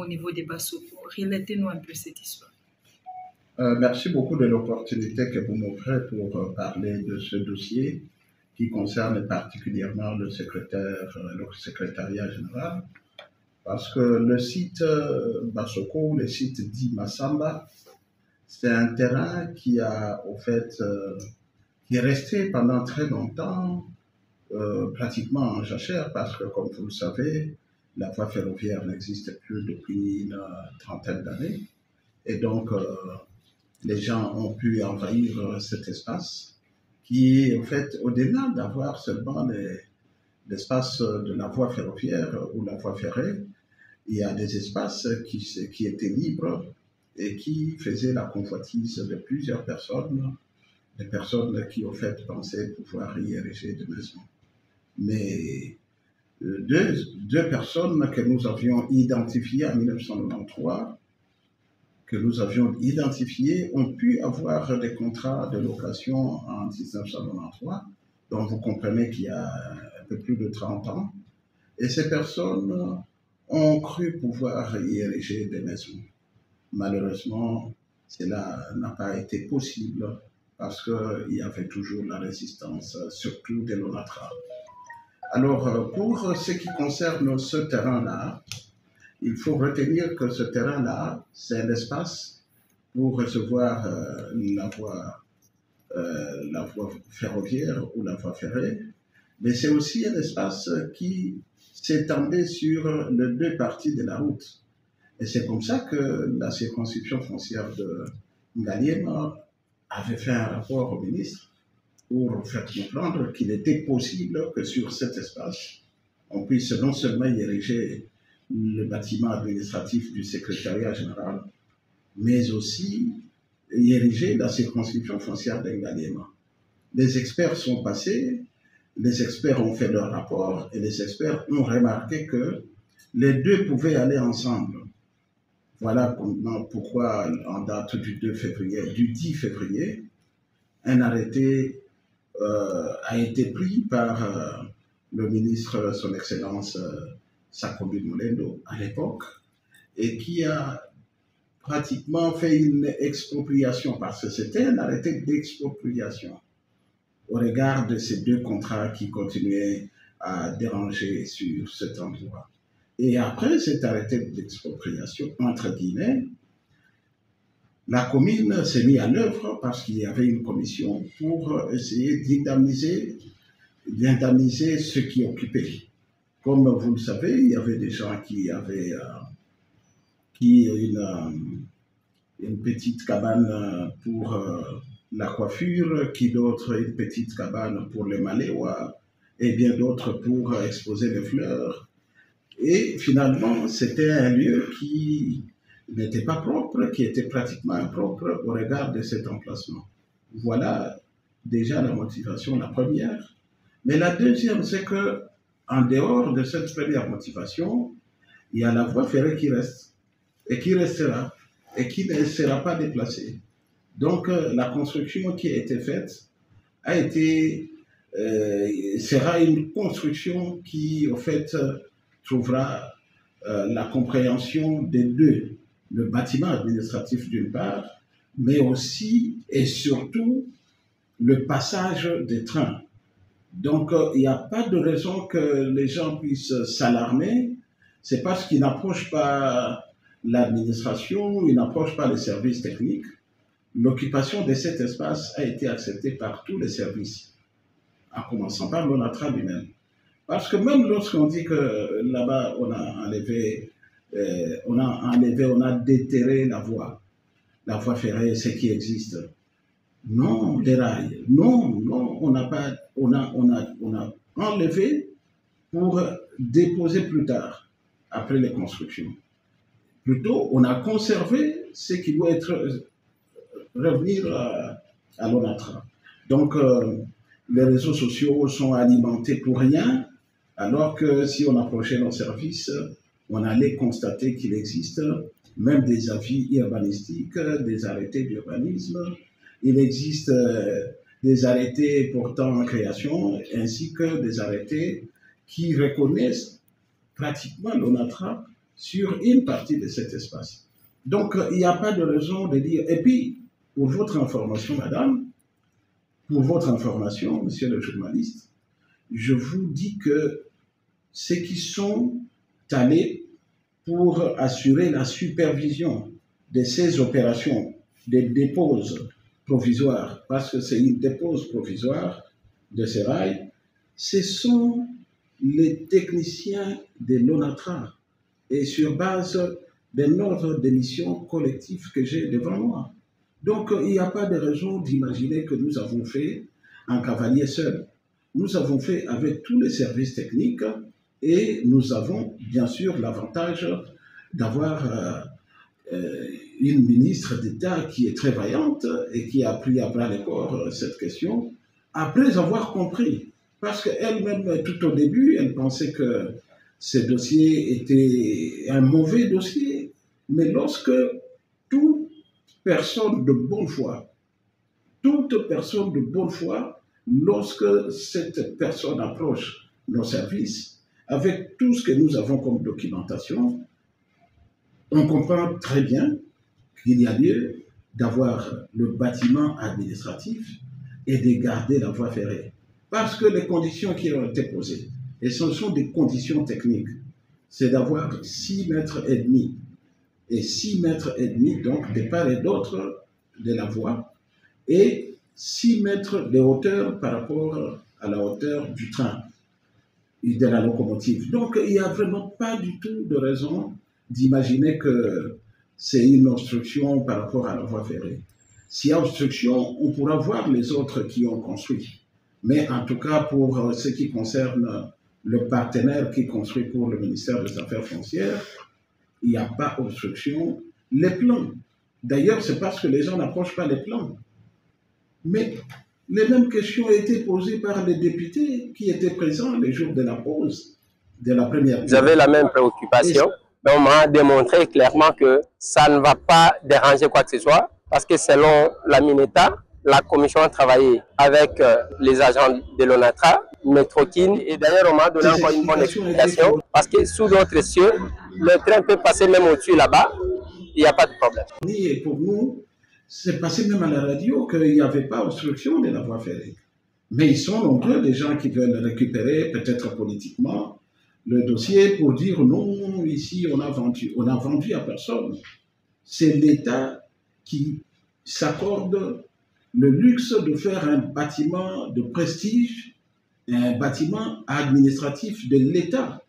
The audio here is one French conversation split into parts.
au niveau des Bassoko. Relatez-nous un peu cette histoire. Merci beaucoup de l'opportunité que vous m'offrez pour parler de ce dossier qui concerne particulièrement le secrétariat général, parce que le site Bassoko, le site dit Massamba, c'est un terrain qui est resté pendant très longtemps pratiquement en jachère, parce que, comme vous le savez, la voie ferroviaire n'existe plus depuis une trentaine d'années, et donc les gens ont pu envahir cet espace qui est, en fait, au-delà d'avoir seulement l'espace de la voie ferroviaire ou la voie ferrée, il y a des espaces qui étaient libres et qui faisaient la convoitise de plusieurs personnes, des personnes qui, en fait, pensaient pouvoir y ériger des maisons. Mais deux personnes que nous avions identifiées en 1993, ont pu avoir des contrats de location en 1993, donc vous comprenez qu'il y a un peu plus de 30 ans, et ces personnes ont cru pouvoir y ériger des maisons. Malheureusement, cela n'a pas été possible parce qu'il y avait toujours la résistance, surtout de l'ONATRA. Alors, pour ce qui concerne ce terrain-là, il faut retenir que ce terrain-là, c'est un espace pour recevoir la voie ferroviaire ou la voie ferrée, mais c'est aussi un espace qui s'étendait sur les deux parties de la route. Et c'est comme ça que la circonscription foncière de Ngaliema avait fait un rapport au ministre pour faire comprendre qu'il était possible que sur cet espace, on puisse non seulement y ériger le bâtiment administratif du secrétariat général, mais aussi y ériger la circonscription foncière d'Ngaliema. Les experts sont passés, les experts ont fait leur rapport et les experts ont remarqué que les deux pouvaient aller ensemble. Voilà pourquoi, en date du 10 février, un arrêté a été pris par le ministre, son Excellence Sakobi Molendo, à l'époque, et qui a pratiquement fait une expropriation, parce que c'était un arrêté d'expropriation, au regard de ces deux contrats qui continuaient à déranger sur cet endroit. Et après cet arrêté d'expropriation, entre guillemets, la commune s'est mise en œuvre parce qu'il y avait une commission pour essayer d'indemniser ceux qui occupaient. Comme vous le savez, il y avait des gens qui avaient une petite cabane pour la coiffure, qui d'autres une petite cabane pour les maléois, et bien d'autres pour exposer les fleurs. Et finalement, c'était un lieu qui n'était pas propre, qui était pratiquement impropre au regard de cet emplacement. Voilà déjà la motivation, la première. Mais la deuxième, c'est que en dehors de cette première motivation, il y a la voie ferrée qui reste, et qui restera, et qui ne sera pas déplacée. Donc, la construction qui a été faite sera une construction qui, au fait, trouvera la compréhension des deux, le bâtiment administratif d'une part, mais aussi et surtout le passage des trains. Donc, il n'y a pas de raison que les gens puissent s'alarmer. C'est parce qu'ils n'approchent pas l'administration, ils n'approchent pas les services techniques. L'occupation de cet espace a été acceptée par tous les services, en commençant par l'ONATRA lui-même. Parce que même lorsqu'on dit que là-bas, on a déterré la voie ferrée, ce qui existe. Non, des rails. Non, on a enlevé pour déposer plus tard, après les constructions. Plutôt, on a conservé ce qui doit revenir à l'ONATRA. Donc, les réseaux sociaux sont alimentés pour rien, alors que si on approchait nos services, on allait constater qu'il existe même des avis urbanistiques, des arrêtés d'urbanisme, il existe des arrêtés portant en création, ainsi que des arrêtés qui reconnaissent pratiquement l'ONATRA sur une partie de cet espace. Donc, il n'y a pas de raison de dire... Et puis, pour votre information, madame, pour votre information, monsieur le journaliste, je vous dis que ceux qui sont allés pour assurer la supervision de ces opérations de dépose provisoire, parce que c'est une dépose provisoire de ces rails, ce sont les techniciens de l'ONATRA et sur base d'un ordre de mission collectif que j'ai devant moi. Donc, il n'y a pas de raison d'imaginer que nous avons fait un cavalier seul. Nous avons fait avec tous les services techniques et nous avons bien sûr l'avantage d'avoir une ministre d'État qui est très vaillante et qui a pris à bras le corps cette question après avoir compris. Parce qu'elle-même, tout au début, elle pensait que ce dossier était un mauvais dossier. Mais lorsque toute personne de bonne foi, lorsque cette personne approche nos services, avec tout ce que nous avons comme documentation, on comprend très bien qu'il y a lieu d'avoir le bâtiment administratif et de garder la voie ferrée. Parce que les conditions qui ont été posées, et ce sont des conditions techniques, c'est d'avoir 6 mètres et demi. Et 6 mètres et demi, donc, de part et d'autre de la voie, et 6 mètres de hauteur par rapport à la hauteur du train et de la locomotive. Donc, il n'y a vraiment pas du tout de raison d'imaginer que c'est une obstruction par rapport à la voie ferrée. S'il y a obstruction, on pourra voir les autres qui ont construit. Mais en tout cas, pour ce qui concerne le partenaire qui construit pour le ministère des Affaires foncières, il n'y a pas d'obstruction. Les plans, d'ailleurs, c'est parce que les gens n'approchent pas les plans. Mais les mêmes questions ont été posées par les députés qui étaient présents les jours de la pause de la première. Vous avez la même préoccupation, mais on m'a démontré clairement que ça ne va pas déranger quoi que ce soit, parce que selon la Mineta, la commission a travaillé avec les agents de l'ONATRA, Métrokin, et d'ailleurs on m'a donné encore une bonne explication, parce que sous d'autres cieux, le train peut passer même au-dessus là-bas, il n'y a pas de problème. Et pour nous, c'est passé même à la radio qu'il n'y avait pas d'obstruction de la voie ferrée. Mais ils sont nombreux, les gens qui veulent récupérer, peut-être politiquement, le dossier pour dire non, ici on a vendu à personne. C'est l'État qui s'accorde le luxe de faire un bâtiment de prestige, un bâtiment administratif de l'État.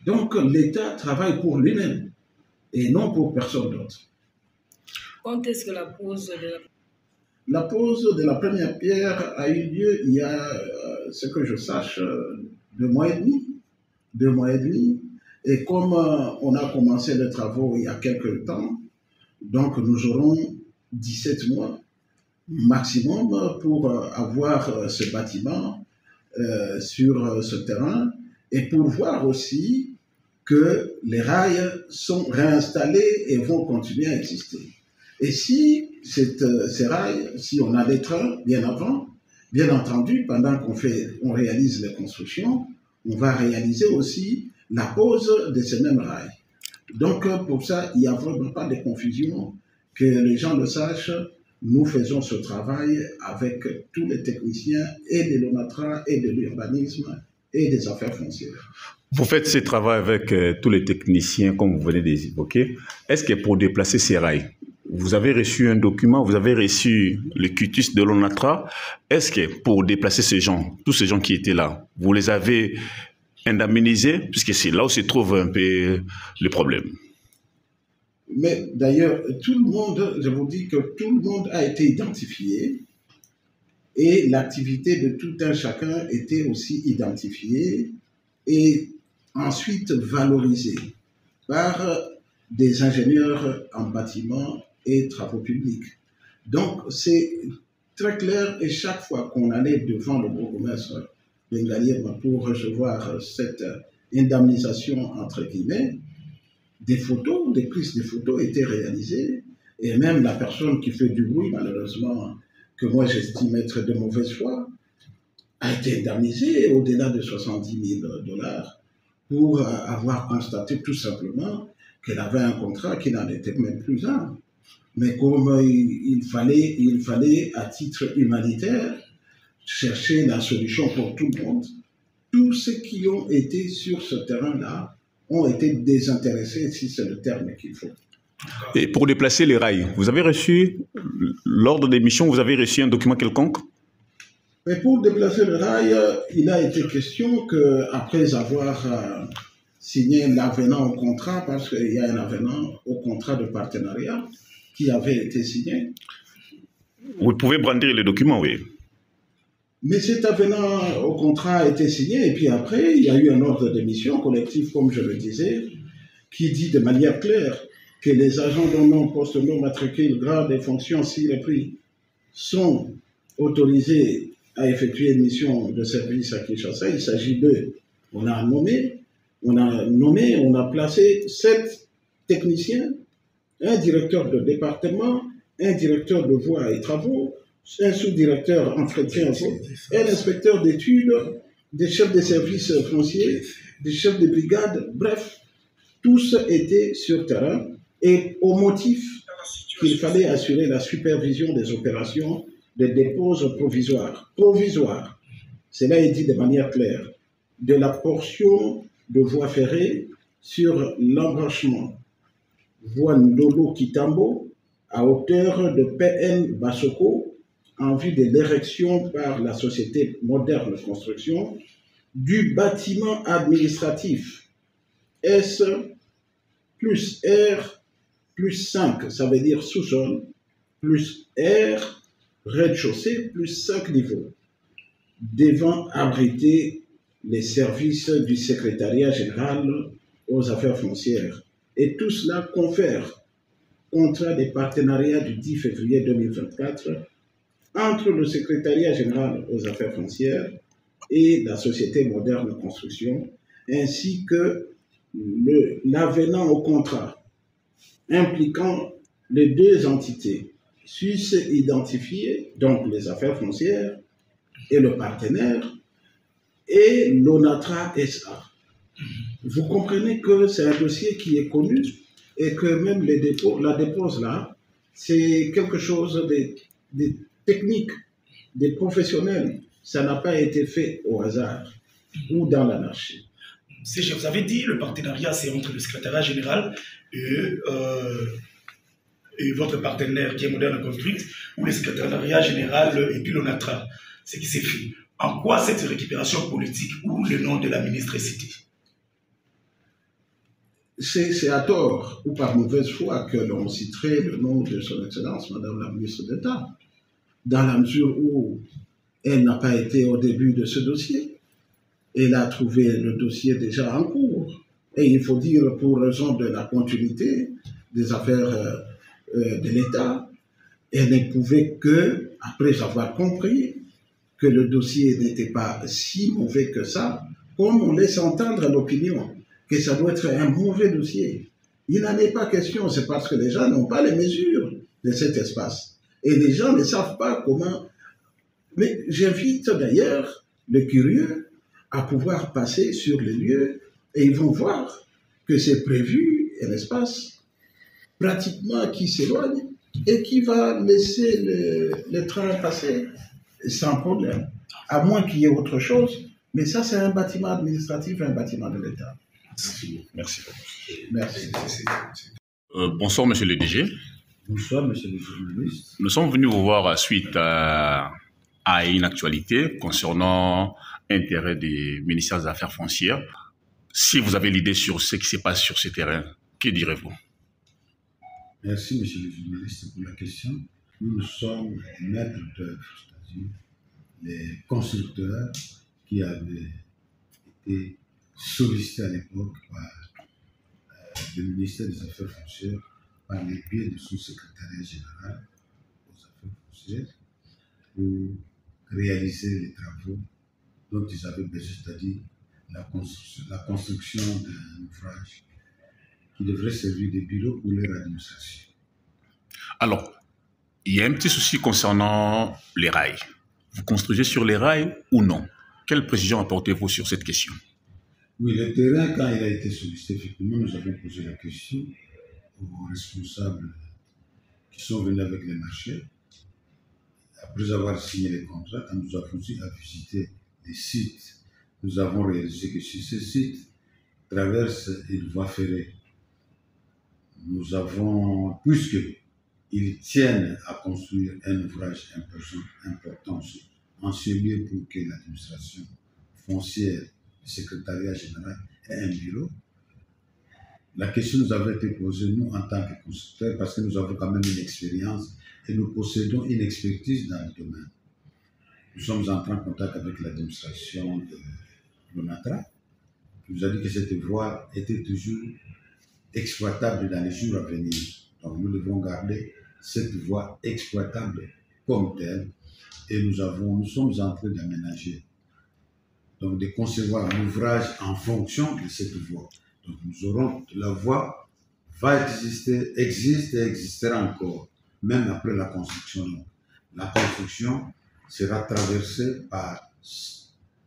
Donc l'État travaille pour lui-même et non pour personne d'autre. Quand est-ce que la pose de la pose de la première pierre a eu lieu il y a, ce que je sache, 2 mois et demi. 2 mois et demi. Et comme on a commencé les travaux il y a quelques temps, donc nous aurons 17 mois maximum pour avoir ce bâtiment sur ce terrain et pour voir aussi que les rails sont réinstallés et vont continuer à exister. Et si ces rails, si on a les trains bien avant, bien entendu, pendant qu'on réalise les constructions, on va réaliser aussi la pose de ces mêmes rails. Donc, pour ça, il n'y a vraiment pas de confusion, que les gens le sachent. Nous faisons ce travail avec tous les techniciens et de l'ONATRA et de l'urbanisme et des affaires foncières. Vous faites ce travail avec tous les techniciens, comme vous venez d'évoquer. Est-ce que pour déplacer ces rails, vous avez reçu un document, vous avez reçu le quitus de l'ONATRA. Est-ce que pour déplacer ces gens, tous ces gens qui étaient là, vous les avez indemnisés, puisque c'est là où se trouve un peu le problème? Mais d'ailleurs, tout le monde, je vous dis que tout le monde a été identifié et l'activité de tout un chacun était aussi identifiée et ensuite valorisée par des ingénieurs en bâtiment et travaux publics. Donc, c'est très clair et chaque fois qu'on allait devant le bourgmestre Bengaliem pour recevoir cette indemnisation, entre guillemets, des photos, des prises de photos étaient réalisées et même la personne qui fait du bruit, malheureusement, que moi j'estime être de mauvaise foi, a été indemnisée au-delà de 70 000 $ pour avoir constaté tout simplement qu'elle avait un contrat qui n'en était même plus un. Mais comme il fallait, à titre humanitaire, chercher la solution pour tout le monde, tous ceux qui ont été sur ce terrain-là ont été désintéressés, si c'est le terme qu'il faut. Et pour déplacer les rails, vous avez reçu, l'ordre des missions, vous avez reçu un document quelconque? Mais pour déplacer le rail, il a été question qu'après avoir signé l'avenant au contrat, parce qu'il y a un avenant au contrat de partenariat qui avait été signé. Vous pouvez brandir les documents, oui. Mais cet avenant au contrat a été signé, et puis après, il y a eu un ordre de mission collectif, comme je le disais, qui dit de manière claire que les agents dont nom, poste, nom, matricule, grade et fonction ci-repris sont autorisés à effectuer une mission de service à Kinshasa. Il s'agit d'eux. On a placé 7 techniciens, un directeur de département, un directeur de voies et travaux, un sous-directeur entretien, un inspecteur d'études, des chefs de services fonciers, des chefs de brigade, bref, tous étaient sur terrain et au motif qu'il fallait assurer la supervision des opérations de dépose provisoire. Provisoire, cela est dit de manière claire, de la portion de voie ferrée sur l'embranchement voie Ndolo-Kitambo à hauteur de PN Bassoko en vue de l'érection par la société Moderne Construction du bâtiment administratif S plus R plus 5, ça veut dire sous-sol, plus R, rez-de-chaussée, plus 5 niveaux, devant abriter les services du secrétariat général aux affaires foncières. Et tout cela confère contrat de partenariat du 10 février 2024 entre le secrétariat général aux affaires foncières et la société Moderne Construction, ainsi que l'avenant au contrat impliquant les deux entités suisses identifiées, donc les affaires foncières et le partenaire, et l'ONATRA SA. Vous comprenez que c'est un dossier qui est connu et que même la dépose là, c'est quelque chose de technique, des professionnels. Ça n'a pas été fait au hasard ou dans l'anarchie. Vous avez dit le partenariat, c'est entre le secrétariat général et votre partenaire qui est Moderne Construite, ou le secrétariat général et puis l'ONATRA. C'est qui s'est fait. En quoi cette récupération politique ou le nom de la ministre est cité? C'est à tort ou par mauvaise foi que l'on citerait le nom de son Excellence, Madame la ministre d'État, dans la mesure où elle n'a pas été au début de ce dossier. Elle a trouvé le dossier déjà en cours. Et il faut dire, pour raison de la continuité des affaires de l'État, elle ne pouvait que, après avoir compris que le dossier n'était pas si mauvais que ça, comme on laisse entendre à l'opinion que ça doit être un mauvais dossier. Il n'en est pas question, c'est parce que les gens n'ont pas les mesures de cet espace. Et les gens ne savent pas comment... Mais j'invite d'ailleurs les curieux à pouvoir passer sur les lieux et ils vont voir que c'est prévu un espace pratiquement qui s'éloigne et qui va laisser le train passer sans problème, à moins qu'il y ait autre chose. Mais ça, c'est un bâtiment administratif et un bâtiment de l'État. Merci. Merci. Bonsoir, monsieur le DG. Bonsoir, monsieur le journaliste. Nous sommes venus vous voir suite à une actualité concernant l'intérêt du ministère des Affaires foncières. Si vous avez l'idée sur ce qui se passe sur ce terrain, que direz-vous? Merci, monsieur le journaliste, pour la question. Nous sommes maîtres d'œuvre, c'est-à-dire les constructeurs qui avaient été sollicités à l'époque par le ministère des Affaires foncières par le biais de son secrétariat général aux Affaires foncières pour réaliser les travaux dont ils avaient besoin, c'est-à-dire la construction d'un ouvrage qui devrait servir de bureau pour leur administration. Alors, il y a un petit souci concernant les rails. Vous construisez sur les rails ou non? Quelle précision apportez-vous sur cette question? Oui, le terrain, quand il a été sollicité, effectivement, nous avons posé la question aux responsables qui sont venus avec les marchés. Après avoir signé les contrats, quand nous avons eu à visiter les sites, nous avons réalisé que sur ces sites traversent une voie ferrée. Nous avons, puisqu'ils tiennent à construire un ouvrage important en ce lieu pour que l'administration foncière, le secrétariat général ait un bureau, la question nous avait été posée, nous, en tant que constructeurs, parce que nous avons quand même une expérience et nous possédons une expertise dans le domaine. Nous sommes entrés en contact avec l'administration de l'ONATRA, qui nous a dit que cette voie était toujours exploitable dans les jours à venir. Donc nous devons garder cette voie exploitable comme telle et nous sommes en train d'aménager, donc de concevoir l'ouvrage en fonction de cette voie. Donc nous aurons, la voie va exister, existe et existera encore, même après la construction. Donc, la construction sera traversée par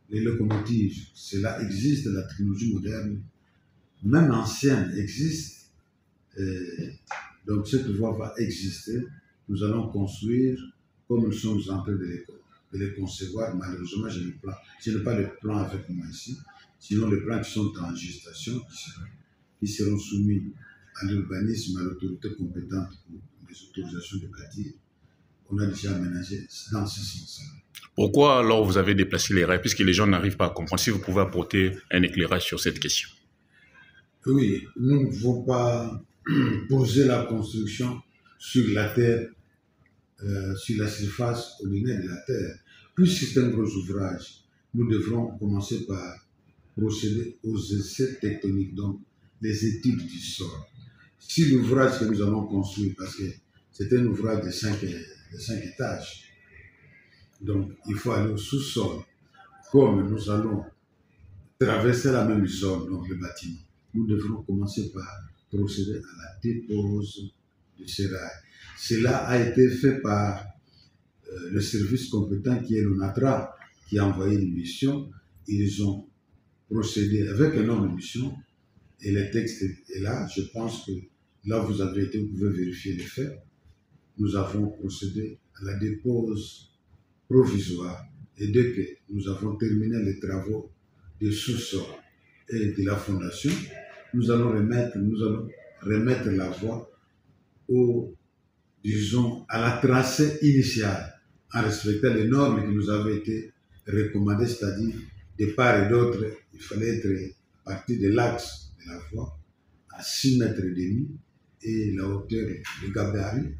les locomotives. Cela existe, la technologie moderne, même ancienne, existe. Donc cette voie va exister. Nous allons construire comme nous sommes en train de les concevoir. Malheureusement, je n'ai pas le plan avec moi ici. Sinon, les plans qui sont en gestation, qui seront soumis à l'urbanisme, à l'autorité compétente pour les autorisations de bâtir, on a déjà aménagé dans ce sens-là. Pourquoi alors vous avez déplacé les rails, puisque les gens n'arrivent pas à comprendre? Si vous pouvez apporter un éclairage sur cette question. Oui, nous ne pouvons pas poser la construction sur la terre, sur la surface ordinaire de la terre. Puisque c'est un gros ouvrage, nous devrons commencer par procéder aux essais tectoniques, donc les études du sol. Si l'ouvrage que nous allons construire, parce que c'est un ouvrage de 5 étages, donc il faut aller au sous-sol. Comme nous allons traverser la même zone, donc le bâtiment, nous devrons commencer par procéder à la dépose de ces rails. Cela a été fait par le service compétent qui est l'ONATRA, qui a envoyé une mission. Ils ont procédé avec un nombre de missions et le texte est là. Je pense que là où vous avez été, vous pouvez vérifier les faits. Nous avons procédé à la dépose provisoire et dès que nous avons terminé les travaux de sous-sol et de la fondation, nous allons remettre la voie à la tracée initiale en respectant les normes qui nous avaient été recommandées, c'est-à-dire de part et d'autre, il fallait être parti de l'axe de la voie à 6,5 mètres et la hauteur, le gabarit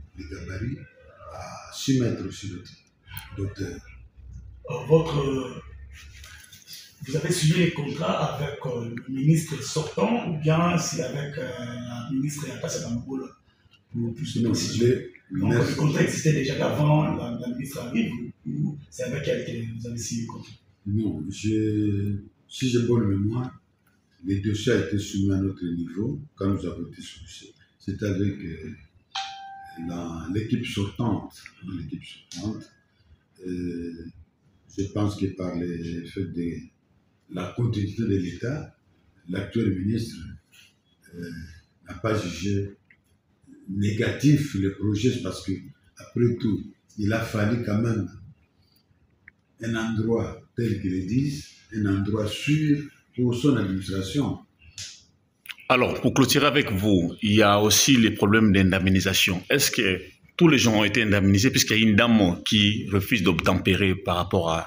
à 6 mètres sur l'auteur. Vous avez suivi les contrats avec le ministre sortant ou bien si avec la ministre Yata Sakamboula pour plus de précision? Donc le contrat existait déjà avant la ministre arrive ou c'est avec elle que vous avez signé le contrat? Non, si j'ai bonne mémoire, les dossiers ont été soumis à notre niveau quand nous avons été sollicités. C'est avec l'équipe sortante. Je pense que par le fait de la continuité de l'État, l'actuel ministre n'a pas jugé négatif le projet parce que, après tout, il a fallu quand même un endroit tel qu'ils le disent, un endroit sûr pour son administration. Alors, pour clôturer avec vous, il y a aussi les problèmes d'indemnisation. Est-ce que tous les gens ont été indemnisés puisqu'il y a une dame qui refuse d'obtempérer par rapport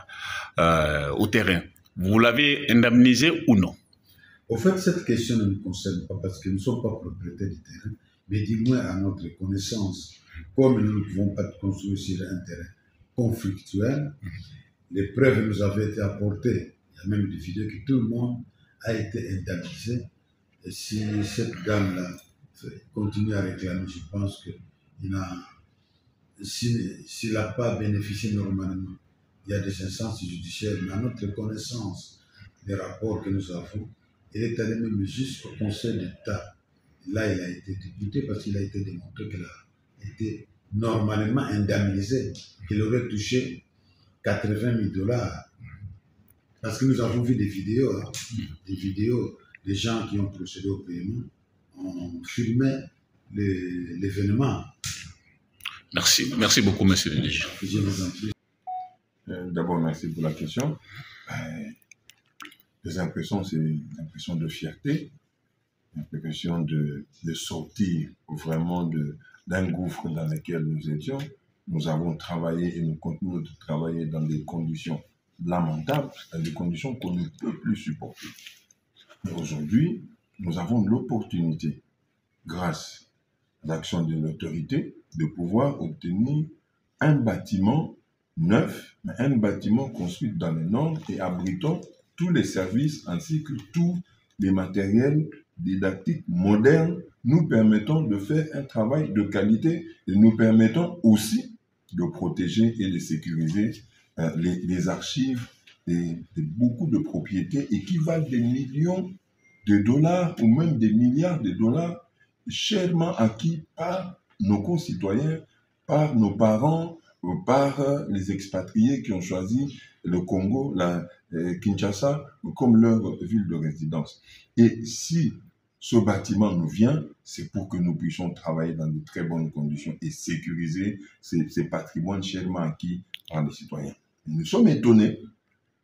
au terrain? Vous l'avez indemnisé ou non? Au fait, cette question ne nous concerne pas parce que nous ne sommes pas propriétaires du terrain, mais du moins à notre connaissance, comme nous ne pouvons pas construire sur un terrain conflictuel, les preuves nous avaient été apportées. Il y a même des vidéos que tout le monde a été indemnisé. Et si cette dame-là continue à réclamer, je pense s'il n'a pas bénéficié normalement, il y a des instances judiciaires, mais à notre connaissance, les rapports que nous avons, il est allé même jusqu'au Conseil d'État. Là, il a été député parce qu'il a été démontré qu'il a été normalement indemnisé, qu'il aurait touché $80 000. Parce que nous avons vu des vidéos, des gens qui ont procédé au paiement, ont filmé l'événement. Merci beaucoup, monsieur le DG. Je vous en prie. D'abord, merci pour la question. Les impressions, c'est une impression de fierté, une impression de sortir vraiment d'un gouffre dans lequel nous étions. Nous avons travaillé et nous continuons de travailler dans des conditions lamentables, dans des conditions qu'on ne peut plus supporter. Et aujourd'hui, nous avons l'opportunité, grâce à l'action de l'autorité, de pouvoir obtenir un bâtiment neuf, mais un bâtiment construit dans les normes et abritant tous les services ainsi que tous les matériels didactiques modernes, nous permettant de faire un travail de qualité et nous permettant aussi de protéger et de sécuriser les archives de beaucoup de propriétés et qui valent des millions de dollars ou même des milliards de dollars chèrement acquis par nos concitoyens, par nos parents, par les expatriés qui ont choisi le Congo, Kinshasa, comme leur ville de résidence. Et si ce bâtiment nous vient, c'est pour que nous puissions travailler dans de très bonnes conditions et sécuriser ces patrimoines chèrement acquis par les citoyens. Nous sommes étonnés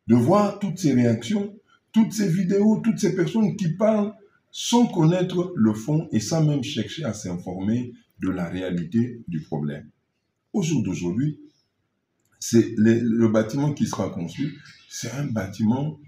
de voir toutes ces réactions, toutes ces vidéos, toutes ces personnes qui parlent sans connaître le fond et sans même chercher à s'informer de la réalité du problème. Au jour d'aujourd'hui, le bâtiment qui sera construit, c'est un bâtiment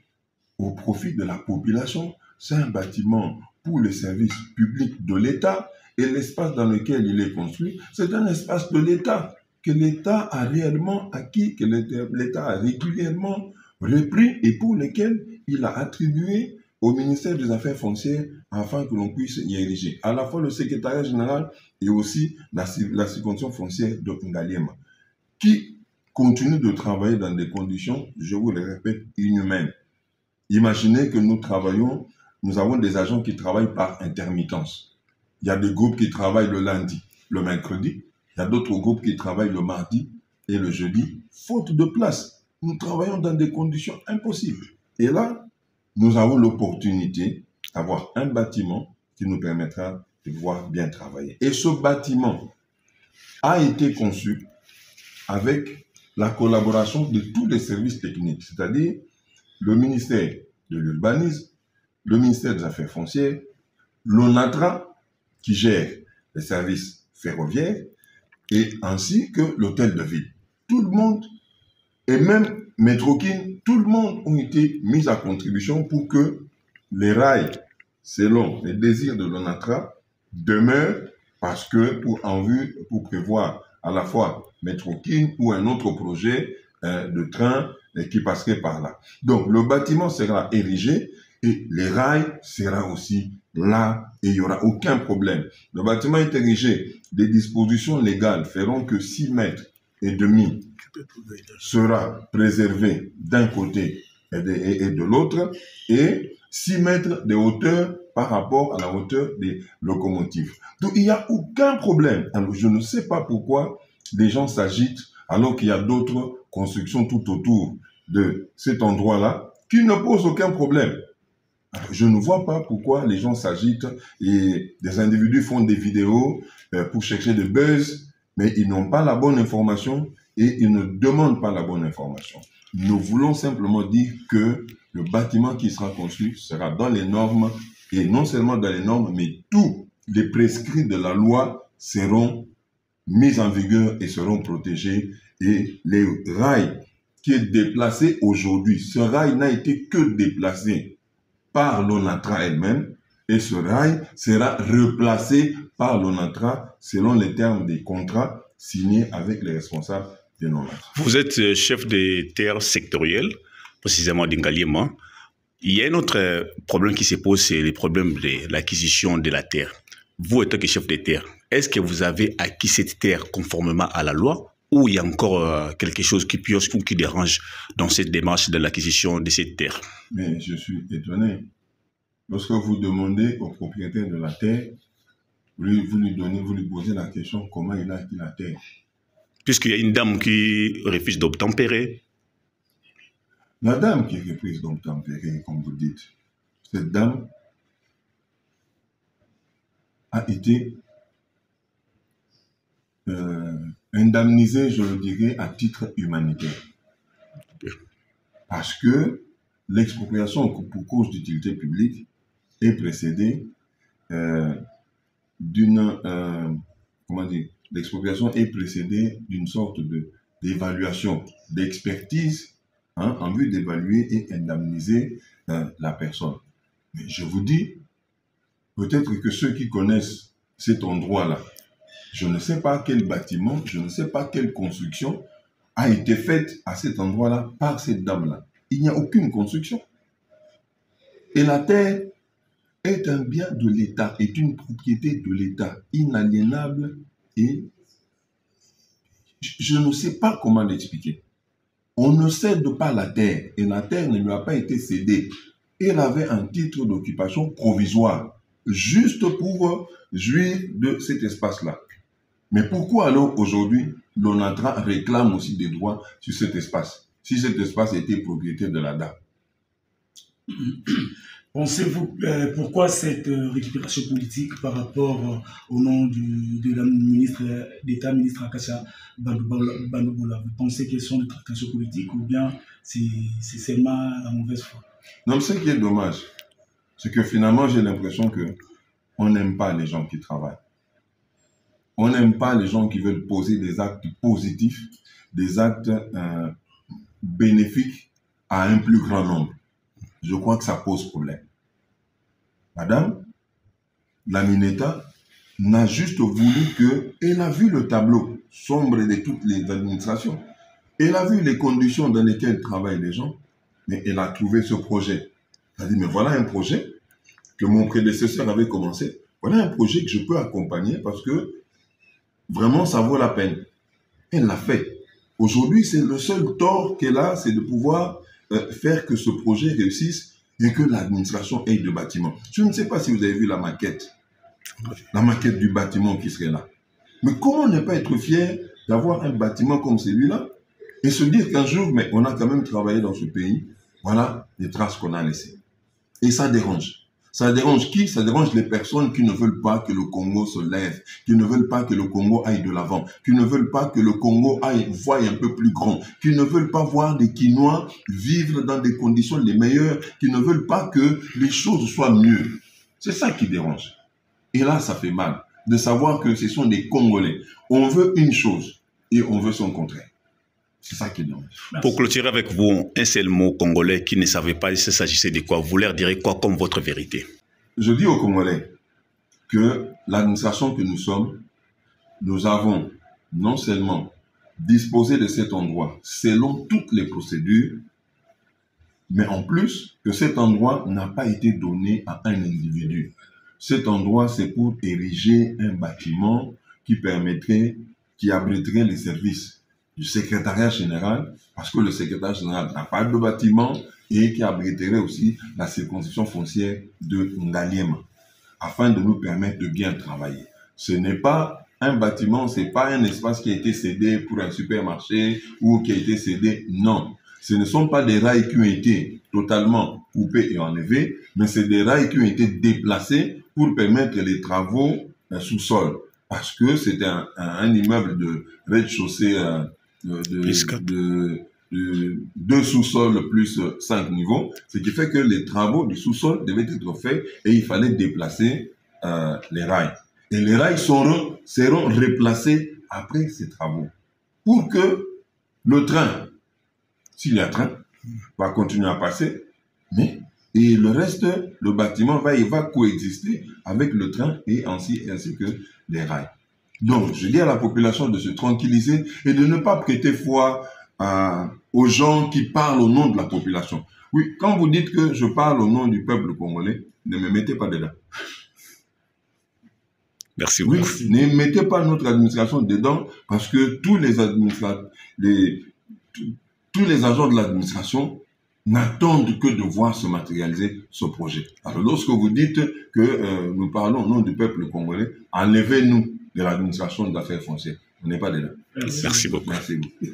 au profit de la population, c'est un bâtiment pour les services publics de l'État et l'espace dans lequel il est construit, c'est un espace de l'État que l'État a réellement acquis, que l'État a régulièrement repris et pour lequel il a attribué au ministère des Affaires foncières afin que l'on puisse y ériger à la fois le secrétariat général et aussi la circonscription foncière de Ngaliema, qui continue de travailler dans des conditions, je vous le répète, inhumaines. Imaginez que nous avons des agents qui travaillent par intermittence. Il y a des groupes qui travaillent le lundi, le mercredi, il y a d'autres groupes qui travaillent le mardi et le jeudi, faute de place. Nous travaillons dans des conditions impossibles. Et là, nous avons l'opportunité d'avoir un bâtiment qui nous permettra de pouvoir bien travailler. Et ce bâtiment a été conçu avec la collaboration de tous les services techniques, c'est-à-dire le ministère de l'Urbanisme, le ministère des Affaires foncières, l'ONATRA, qui gère les services ferroviaires, et ainsi que l'hôtel de ville. Tout le monde, et même Metrokin, tout le monde ont été mis à contribution pour que les rails, selon les désirs de l'ONATRA, demeurent parce que pour prévoir à la fois Metrokin ou un autre projet de train qui passerait par là. Donc le bâtiment sera érigé et les rails seront aussi là et il n'y aura aucun problème. Le bâtiment est érigé. Des dispositions légales feront que 6 mètres et demi sera préservé d'un côté et de l'autre et 6 mètres de hauteur par rapport à la hauteur des locomotives. Donc il n'y a aucun problème. Alors je ne sais pas pourquoi les gens s'agitent alors qu'il y a d'autres constructions tout autour de cet endroit-là qui ne posent aucun problème. Alors, je ne vois pas pourquoi les gens s'agitent et des individus font des vidéos pour chercher des buzz, mais ils n'ont pas la bonne information et ils ne demandent pas la bonne information. Nous voulons simplement dire que le bâtiment qui sera construit sera dans les normes et non seulement dans les normes, mais tous les prescrits de la loi seront mis en vigueur et seront protégés et les rails qui est déplacé aujourd'hui, ce rail n'a été que déplacé par l'ONATRA elle-même et ce rail sera replacé par l'ONATRA selon les termes des contrats signés avec les responsables de l'ONATRA. Vous êtes chef des terres sectorielles, précisément d'Ngaliema. Il y a un autre problème qui se pose, c'est le problème de l'acquisition de la terre. Vous, étant que chef des terres, est-ce que vous avez acquis cette terre conformément à la loi ou il y a encore quelque chose qui pioche ou qui dérange dans cette démarche de l'acquisition de cette terre? Mais je suis étonné. Lorsque vous demandez au propriétaire de la terre, vous lui posez la question comment il a acquis la terre. Puisqu'il y a une dame qui refuse d'obtempérer. La dame qui est reprise d'obtempérer, comme vous dites, cette dame a été indemnisée, je le dirais, à titre humanitaire. Parce que l'expropriation pour cause d'utilité publique est précédée l'expropriation est précédée d'une sorte d'évaluation, d'expertise, en vue d'évaluer et indemniser la personne. Mais je vous dis, peut-être que ceux qui connaissent cet endroit-là, je ne sais pas quel bâtiment, je ne sais pas quelle construction a été faite à cet endroit-là par cette dame-là. Il n'y a aucune construction. Et la terre est un bien de l'État, est une propriété de l'État, inaliénable, et je ne sais pas comment l'expliquer. On ne cède pas la terre, et la terre ne lui a pas été cédée. Elle avait un titre d'occupation provisoire, juste pour jouir de cet espace-là. Mais pourquoi alors aujourd'hui, l'ONATRA réclame aussi des droits sur cet espace, si cet espace était propriété de la dame? Pensez-vous, pourquoi cette récupération politique par rapport au nom de la ministre d'État, ministre Akacia Banobola? Vous pensez qu'elles sont des tractations politiques ou bien c'est seulement la mauvaise foi? Non, ce qui est dommage, c'est que finalement, j'ai l'impression qu'on n'aime pas les gens qui travaillent. On n'aime pas les gens qui veulent poser des actes positifs, des actes bénéfiques à un plus grand nombre. Je crois que ça pose problème. Madame, la Mineta n'a juste voulu elle a vu le tableau sombre de toutes les administrations. Elle a vu les conditions dans lesquelles travaillent les gens, mais elle a trouvé ce projet. Elle a dit, mais voilà un projet que mon prédécesseur avait commencé. Voilà un projet que je peux accompagner parce que vraiment, ça vaut la peine. Elle l'a fait. Aujourd'hui, c'est le seul tort qu'elle a, c'est de pouvoir faire que ce projet réussisse et que l'administration ait de bâtiments. Je ne sais pas si vous avez vu la maquette du bâtiment qui serait là. Mais comment ne pas être fier d'avoir un bâtiment comme celui-là et se dire qu'un jour, mais on a quand même travaillé dans ce pays, voilà les traces qu'on a laissées. Et ça dérange. Ça dérange qui? Ça dérange les personnes qui ne veulent pas que le Congo se lève, qui ne veulent pas que le Congo aille de l'avant, qui ne veulent pas que le Congo voie un peu plus grand, qui ne veulent pas voir des Quinois vivre dans des conditions les meilleures, qui ne veulent pas que les choses soient mieux. C'est ça qui dérange. Et là, ça fait mal de savoir que ce sont des Congolais. On veut une chose et on veut son contraire. C'est ça qui est dommage. Pour clôturer avec vous, un seul mot congolais qui ne savait pas il s'agissait de quoi. Vous leur direz quoi comme votre vérité? Je dis aux Congolais que l'administration que nous sommes, nous avons non seulement disposé de cet endroit selon toutes les procédures, mais en plus que cet endroit n'a pas été donné à un individu. Cet endroit, c'est pour ériger un bâtiment qui abriterait les services du secrétariat général, parce que le secrétariat général n'a pas de bâtiment et qui abriterait aussi la circonscription foncière de Ngaliema, afin de nous permettre de bien travailler. Ce n'est pas un bâtiment, ce n'est pas un espace qui a été cédé pour un supermarché ou qui a été cédé, non. Ce ne sont pas des rails qui ont été totalement coupés et enlevés, mais c'est des rails qui ont été déplacés pour permettre les travaux sous-sol. Parce que c'est un immeuble de rez-de-chaussée de 2 sous-sols plus 5 niveaux, ce qui fait que les travaux du sous-sol devaient être faits et il fallait déplacer les rails. Et les rails seront replacés après ces travaux pour que le train, s'il y a train, va continuer à passer, et le reste, le bâtiment va coexister avec le train et ainsi que les rails. Donc, je dis à la population de se tranquilliser et de ne pas prêter foi aux gens qui parlent au nom de la population. Oui, quand vous dites que je parle au nom du peuple congolais, ne me mettez pas dedans. Merci beaucoup. Oui, ne mettez pas notre administration dedans parce que tous les agents de l'administration n'attendent que de voir se matérialiser ce projet. Alors, lorsque vous dites que nous parlons au nom du peuple congolais, enlevez-nous de l'administration des affaires foncières. On n'est pas dedans. Merci beaucoup. Merci beaucoup.